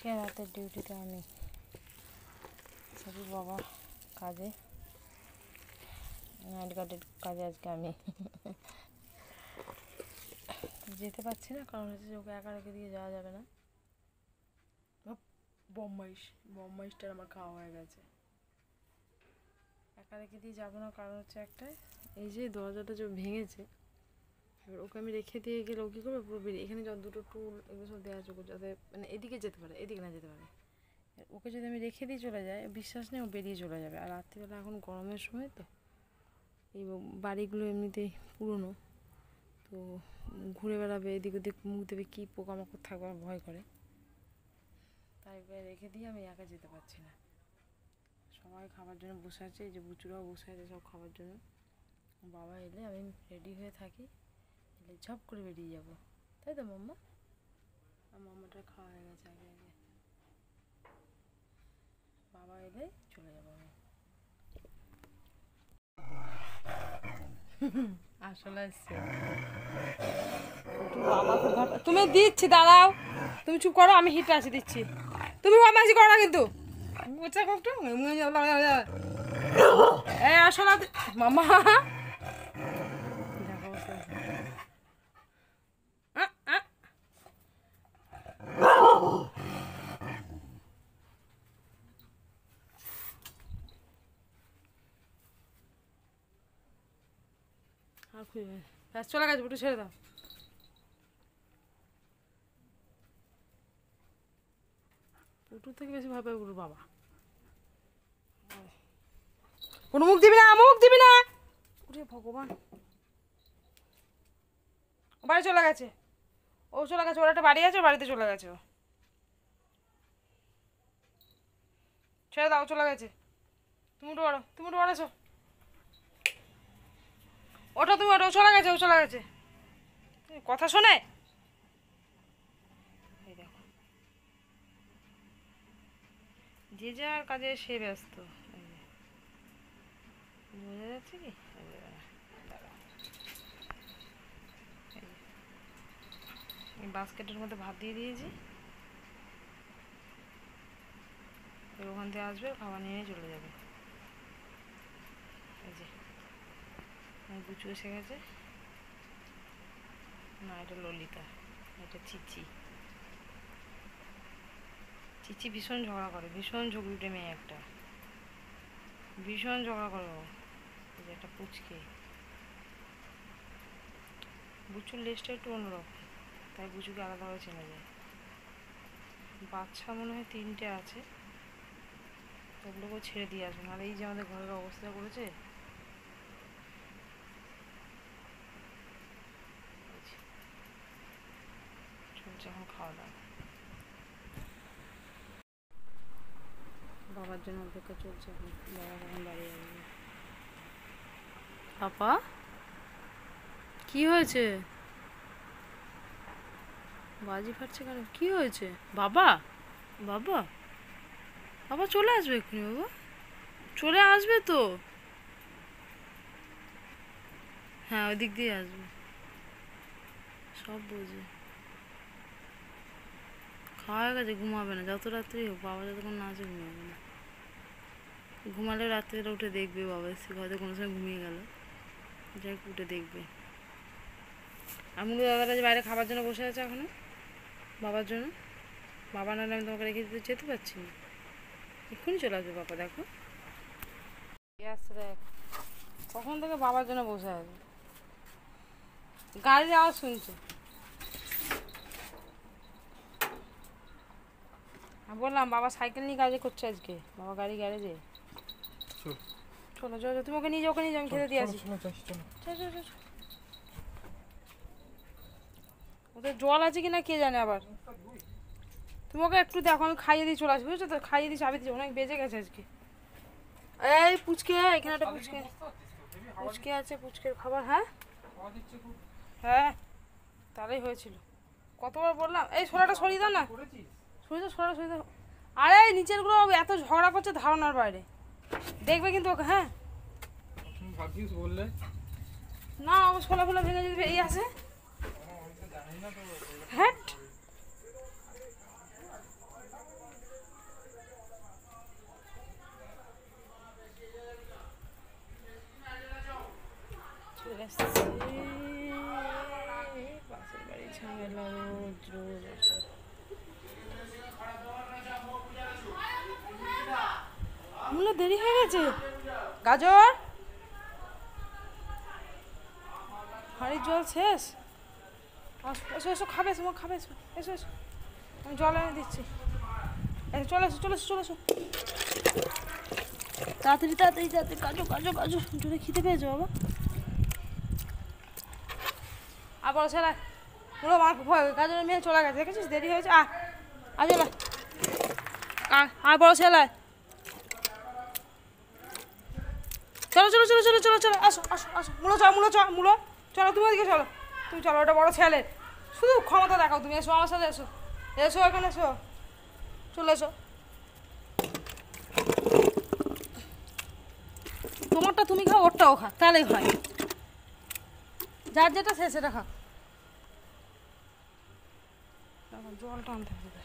আজকে রাতের ডিউটিতে আমি সবই বাবা কাজে নাইট গার্ডের কাজে আজকে আমি যেতে পারছি না, কারণ হচ্ছে ওকে একা রেখে দিয়ে যাওয়া যাবে না। বম্বাইশটার আমার খাওয়া হয়ে গেছে, একা রেখে দিয়ে যাবো না, কারণ হচ্ছে একটাই, এই যে দরজাটা যে ভেঙেছে, এবার ওকে আমি রেখে দিয়ে গেলে ও কী করবে, পুরো বেরিয়ে এখানে যত দুটো টুল এগুলো সব দেওয়া আছে যাতে মানে এদিকে যেতে পারে, এদিকে না যেতে পারে। ওকে যদি আমি রেখে দিয়ে চলে যাই, বিশ্বাস নেই ও বেরিয়ে চলে যাবে। আর রাত্রিবেলা এখন গরমের সময় তো, এই বাড়িগুলো এমনিতেই পুরনো, তো ঘুরে বেড়াবে, এদিক ওদিক মুখ দেবে, কী পোকামাকড় থাকবে আমার ভয় করে, তাই রেখে দিয়ে আমি একা যেতে পারছি না। সবাই খাবার জন্য বসে আছে, এই যে বুচুরাও বসে আছে সব খাবার জন্য। বাবা এলে আমি রেডি হয়ে থাকি, এলে ঝপ করে বেরিয়ে যাবো, তাই তো মাম্মা? আর মাম্মাটা খাওয়া হয়ে গেছে আগে আগে, বাবা এলে চলে যাবো আমি। আসলে তুমি দিচ্ছি, দাঁড়াও, তুমি চুপ করো, আমি হিট আসি দিচ্ছি, তুমি বদমাইশি করো না কিন্তু। আসলে মামা আর খুঁজবে, চলে গেছে, বুটু ছেড়ে দাও। পুটুর থেকে বেশি ভয় পাই পুটুর বাবা। কোনো মুখ দিবি না, মুখ দিবি না, ওরে ভগবান। বাড়ি চলে গেছে, ও চলে গেছে, ওর একটা বাড়ি আছে, বাড়িতে চলে গেছে ও। ছেড়ে দাও, চলে গেছে। তুমি উঠে পড়ো, তুমি উঠে পড়েছো, ওটা তুমি ওটা, ও চলে গেছে, ও চলে গেছে। কথা শোনে, এই দেখো যে যার কাজে সে ব্যস্ত, বোঝা যাচ্ছে কি? এই বাস্কেটের মধ্যে ভাত দিয়ে দিয়েছি, ওখান থেকে আসবে, খাবার নিয়ে চলে যাবে। এই যে গুছু এসে গেছে, না এটা ললিতা, এটা চিচি। চিচি ভীষণ ঝগড়া করে, ভীষণ ঝগড়ুটে মেয়ে একটা, ভীষণ ঝগড়া করে ও। এই যে একটা পুচকে, বুচুর লেজটা একটু অন্যরকম, তাই বুচুকে আলাদাভাবে চেনা যায়। বাচ্চা মনে হয় 3টে আছে, ওগুলোকেও ছেড়ে দিয়ে আসবে, নাহলে এই যে আমাদের ঘরের অবস্থা করেছে। চলছে এখন খাওয়া দাওয়া, বাবার জন্য অপেক্ষা চলছে এখন, বাবা এখন বাড়ি আসবে। পাপা কি হয়েছে? বাজি ফাটছে কেন? কি হয়েছে? বাবা বাবা বাবা চলে আসবে এক্ষুনি, বাবা চলে আসবে তো, হ্যাঁ ওই দিক দিয়ে আসবে, সব বোঝে। খাওয়া হয়ে গেছে, ঘুমাবে না, যত রাত্রি হোক, বাবা যতক্ষণ না আসে ঘুমাবে না। ঘুমালে রাত্রিটা উঠে দেখবে বাবা এসে, হয়তো কোনো সময় ঘুমিয়ে গেল, যাই উঠে দেখবে। আমি দাদারা যে বাইরে খাবার জন্য বসে আছে এখনো, বাবার জন্য, বাবা নাহলে আমি তোমাকে রেখে দিতে যেতে পারছি না, এক্ষুনি চলে আসবে বাবা। দেখো আসছে, দেখ কখন থেকে বাবার জন্য বসে আছে, গাড়ির আওয়াজ শুনছে। আমি বললাম বাবা সাইকেল নিয়ে গাড়ি করছে আজকে, বাবা গাড়ি গ্যারেজে। চলো চলো, তুমি ওকে নিয়ে যাও, ওকে নিয়ে যাও, আমি খেতে দিয়ে আসি। ওদের জল আছে কিনা কে জানে, আবার তুমি ওকে একটু দেখো, আমি খাইয়ে দিয়ে চলে আসি, বুঝছো তো, খাইয়ে দিয়ে চাবি দিয়ে, অনেক বেজে গেছে আজকে। এই পুচকে, এখানে একটা পুচকে, পুচকে আছে, পুচকের খাবার। হ্যাঁ হ্যাঁ তাহলেই হয়েছিল, কতবার বললাম, এই ছোলাটা সরিয়ে দাও না, সরিয়ে দাও, ছোলাটা সরিয়ে দাও। আরে নিচের গুলো এত ঝগড়া করছে ধারণার বাইরে, দেখবে কিন্তু ওকে। হ্যাঁ না, ও ছোলা ফোলা ভেঙে যদি এই আসে, হ্যাঁ দেরি হয়ে গেছে। গাজর, হাঁড়ির জল শেষ। এসো এসো, খাবে এসো, খাবে এসো, এসো এসো, আমি জল এনে দিচ্ছি। চলে এসো চলে এসো চলে এসো, তাড়াতাড়ি তাড়াতাড়ি তাড়াতাড়ি, কাজো কাজো কাজো, জোরে খিদে পেয়েছো বাবা। আর বড় ছেলে পুরো মার গাজরের মেয়ে চলে গেছে, দেখেছিস দেরি হয়েছে। আজ আর বড় ছেলে, চলো চলো চলো চলো চলো চলো, আসো আসো আসো, মুলো চলো মুলো চলো মুলো চলো, তুমি ওদিকে চলো, তুমি চলো, ওটা বড় ছেলে, শুধু ক্ষমতা দেখাও তুমি। এসো আমার সাথে, এসো এসো এখানে এসো, চলে এসো। তোমারটা তুমি খাও, ওরটাও খা, তাহলেই হয়, যার যেটা শেষ সেটা খা। জলটা আনতে হবে।